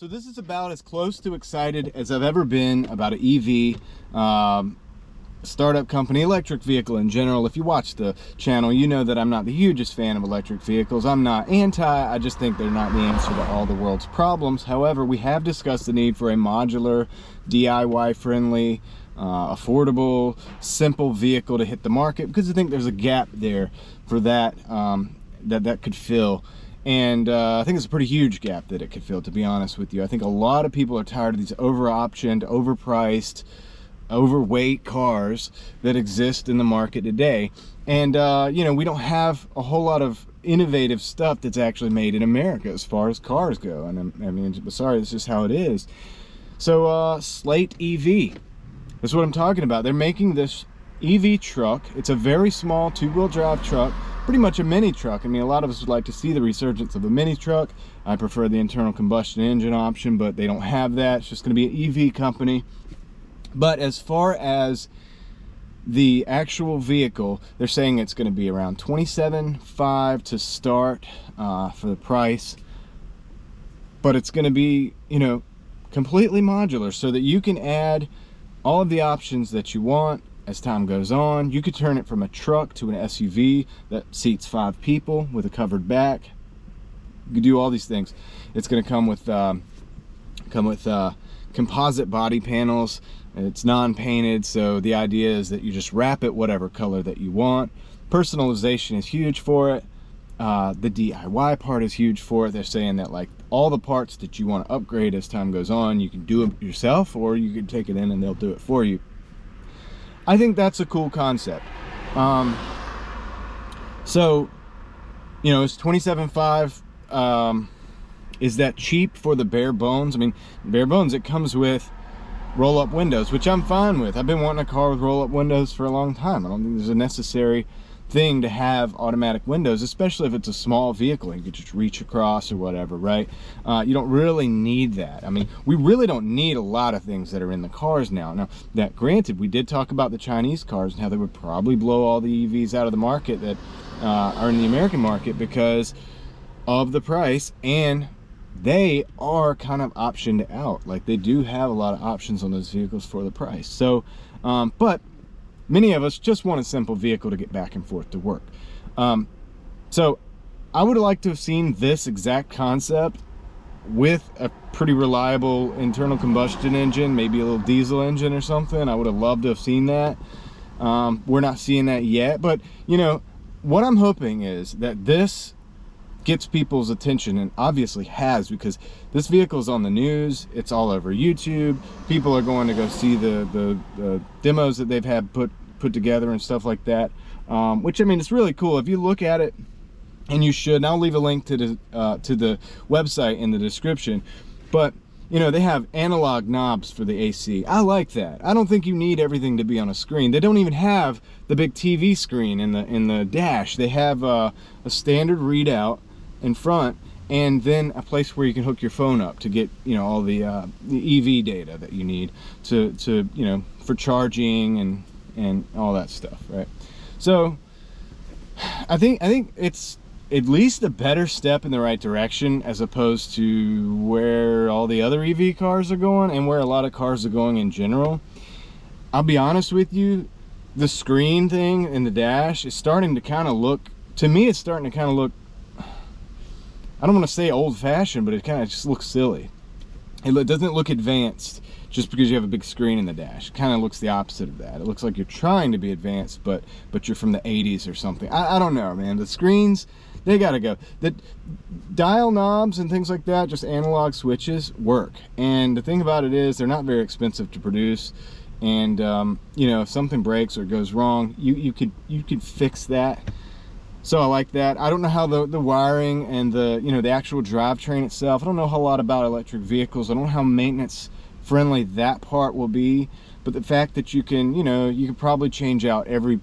So this is about as close to excited as I've ever been about an EV startup company, electric vehicle in general. If you watch the channel, you know that I'm not the hugest fan of electric vehicles. I'm not anti, I just think they're not the answer to all the world's problems. However, we have discussed the need for a modular, DIY friendly, affordable, simple vehicle to hit the market, because I think there's a gap there for that that could fill. And I think it's a pretty huge gap that it could fill, to be honest with you. I think a lot of people are tired of these over-optioned, overpriced, overweight cars that exist in the market today. And you know, we don't have a whole lot of innovative stuff that's actually made in America as far as cars go. And I mean, sorry, it's just how it is. So Slate EV, that's what I'm talking about. They're making this EV truck. It's a very small two-wheel drive truck, pretty much a mini truck. I mean, a lot of us would like to see the resurgence of a mini truck. I prefer the internal combustion engine option, but they don't have that. It's just going to be an EV company. But as far as the actual vehicle, they're saying it's going to be around $27,500 to start for the price. But it's going to be, you know, completely modular, so that you can add all of the options that you want as time goes on. You could turn it from a truck to an SUV that seats 5 people with a covered back. You could do all these things. It's going to come with composite body panels. It's non-painted, so the idea is that you just wrap it whatever color that you want. Personalization is huge for it. The DIY part is huge for it. They're saying that like all the parts that you want to upgrade as time goes on, you can do it yourself, or you can take it in and they'll do it for you. I think that's a cool concept. So, you know, it's $27,500. Is that cheap for the bare bones? I mean, bare bones, it comes with roll-up windows, which I'm fine with. I've been wanting a car with roll-up windows for a long time. I don't think there's a necessary thing to have automatic windows, especially if it's a small vehicle and you could just reach across or whatever, right? You don't really need that. I mean, we really don't need a lot of things that are in the cars now. Now, that granted, we did talk about the Chinese cars and how they would probably blow all the EVs out of the market that are in the American market because of the price, and they are kind of optioned out. Like, they do have a lot of options on those vehicles for the price. So, but many of us just want a simple vehicle to get back and forth to work. So I would like to have seen this exact concept with a pretty reliable internal combustion engine, maybe a little diesel engine or something. I would have loved to have seen that. We're not seeing that yet, but you know, what I'm hoping is that this gets people's attention, and obviously has, because this vehicle is on the news. It's all over YouTube. People are going to go see the demos that they've had put together and stuff like that, which, I mean, it's really cool if you look at it, and you should. And I'll leave a link to the website in the description. But you know, they have analog knobs for the AC. I like that. I don't think you need everything to be on a screen. They don't even have the big TV screen in the dash. They have a standard readout in front, and then a place where you can hook your phone up to get, you know, all the EV data that you need to you know, for charging and all that stuff, right? So I think it's at least a better step in the right direction, as opposed to where all the other EV cars are going and where a lot of cars are going in general. I'll be honest with you, the screen thing in the dash is starting to kind of look, to me, it's starting to kind of look, I don't want to say old-fashioned, but it kind of just looks silly. It doesn't look advanced just because you have a big screen in the dash. It kind of looks the opposite of that. It looks like you're trying to be advanced, but you're from the 80s or something. I don't know, man. The screens, they gotta go. The dial knobs and things like that, just analog switches, work. And the thing about it is, they're not very expensive to produce. And you know, if something breaks or goes wrong, you could fix that. So I like that. I don't know how the wiring and the, you know, the actual drivetrain itself, I don't know a whole lot about electric vehicles. I don't know how maintenance friendly that part will be, but the fact that you can, you know, you could probably change out every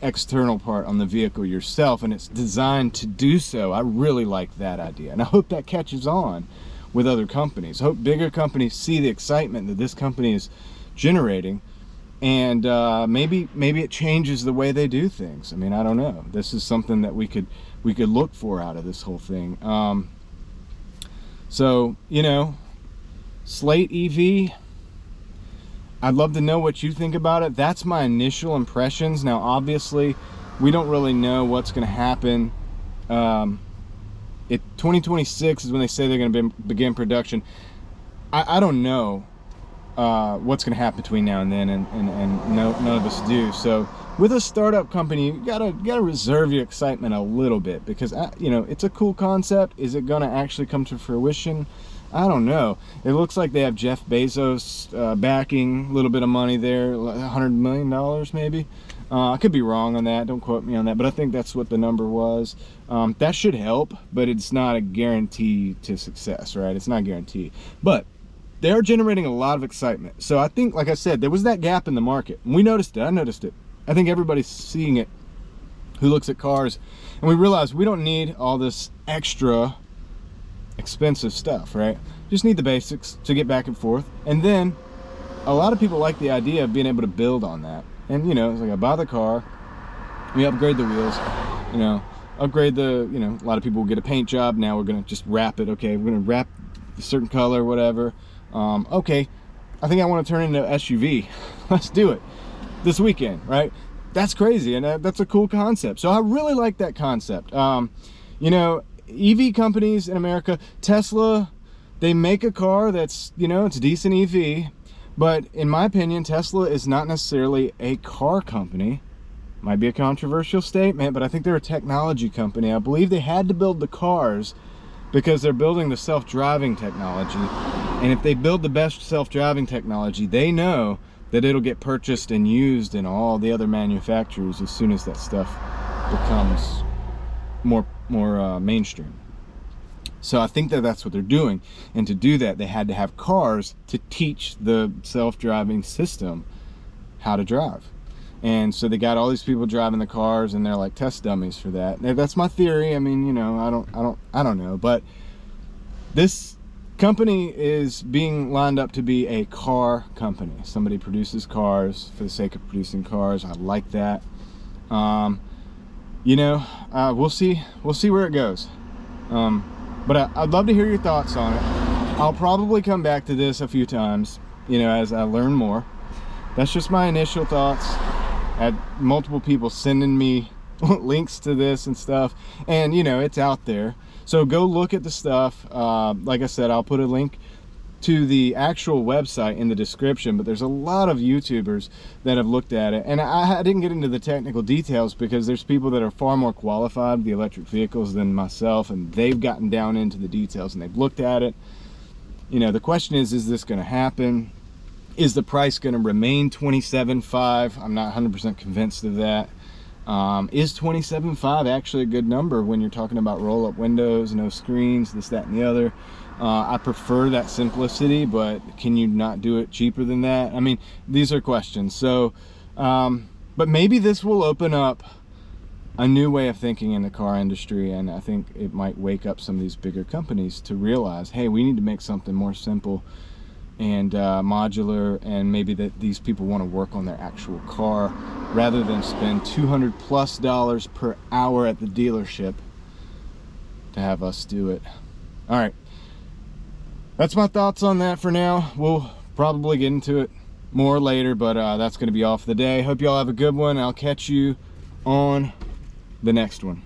external part on the vehicle yourself, and it's designed to do so. I really like that idea, and I hope that catches on with other companies. I hope bigger companies see the excitement that this company is generating, and maybe it changes the way they do things. I mean, I don't know. This is something that we could look for out of this whole thing. So, you know, Slate EV, I'd love to know what you think about it. That's my initial impressions. Now, obviously, we don't really know what's going to happen. 2026 is when they say they're going to begin production. I don't know what's going to happen between now and then, and none of us do. So with a startup company, you gotta reserve your excitement a little bit, because you know, it's a cool concept. Is it going to actually come to fruition? I don't know. It looks like they have Jeff Bezos backing, a little bit of money there, $100 million maybe. I could be wrong on that, don't quote me on that, but I think that's what the number was. That should help, but it's not a guarantee to success, right? It's not a guarantee, but they're generating a lot of excitement. So I think, like I said, there was that gap in the market. We noticed it. I noticed it. I think everybody's seeing it who looks at cars, and we realize we don't need all this extra expensive stuff, right? Just need the basics to get back and forth. And then a lot of people like the idea of being able to build on that. And you know, it's like, I buy the car, we upgrade the wheels, you know, upgrade the, you know, a lot of people will get a paint job. Now we're gonna just wrap it. Okay, we're gonna wrap a certain color, whatever. Okay, I think I want to turn into SUV. Let's do it this weekend, right? That's crazy, and that's a cool concept. So I really like that concept. You know, EV companies in America, Tesla, they make a car that's, you know, it's a decent EV, but in my opinion, Tesla is not necessarily a car company. Might be a controversial statement, but I think they're a technology company. I believe they had to build the cars because they're building the self-driving technology. And if they build the best self-driving technology, they know that it'll get purchased and used in all the other manufacturers as soon as that stuff becomes more mainstream. So I think that that's what they're doing, and to do that they had to have cars to teach the self-driving system how to drive. And so they got all these people driving the cars, and they're like test dummies for that. That's my theory. I mean, you know, I don't know, but this company is being lined up to be a car company. Somebody produces cars for the sake of producing cars. I like that. You know, we'll see where it goes. But I'd love to hear your thoughts on it. I'll probably come back to this a few times, you know, as I learn more. That's just my initial thoughts. I had multiple people sending me links to this and stuff, and you know, it's out there. So go look at the stuff. Like I said, I'll put a link to the actual website in the description, but there's a lot of YouTubers that have looked at it, and I didn't get into the technical details because there's people that are far more qualified with the electric vehicles than myself, and they've gotten down into the details and they've looked at it. You know, the question is this going to happen? Is the price going to remain $27,500? I'm not 100% convinced of that. Is $27,500 actually a good number when you're talking about roll-up windows, no screens, this, that, and the other? I prefer that simplicity, but can you not do it cheaper than that? I mean, these are questions. So, but maybe this will open up a new way of thinking in the car industry, and I think it might wake up some of these bigger companies to realize, hey, we need to make something more simple and modular, and maybe that these people want to work on their actual car rather than spend $200+ per hour at the dealership to have us do it. All right, that's my thoughts on that for now. We'll probably get into it more later, but that's going to be all for the day. Hope y'all have a good one. I'll catch you on the next one.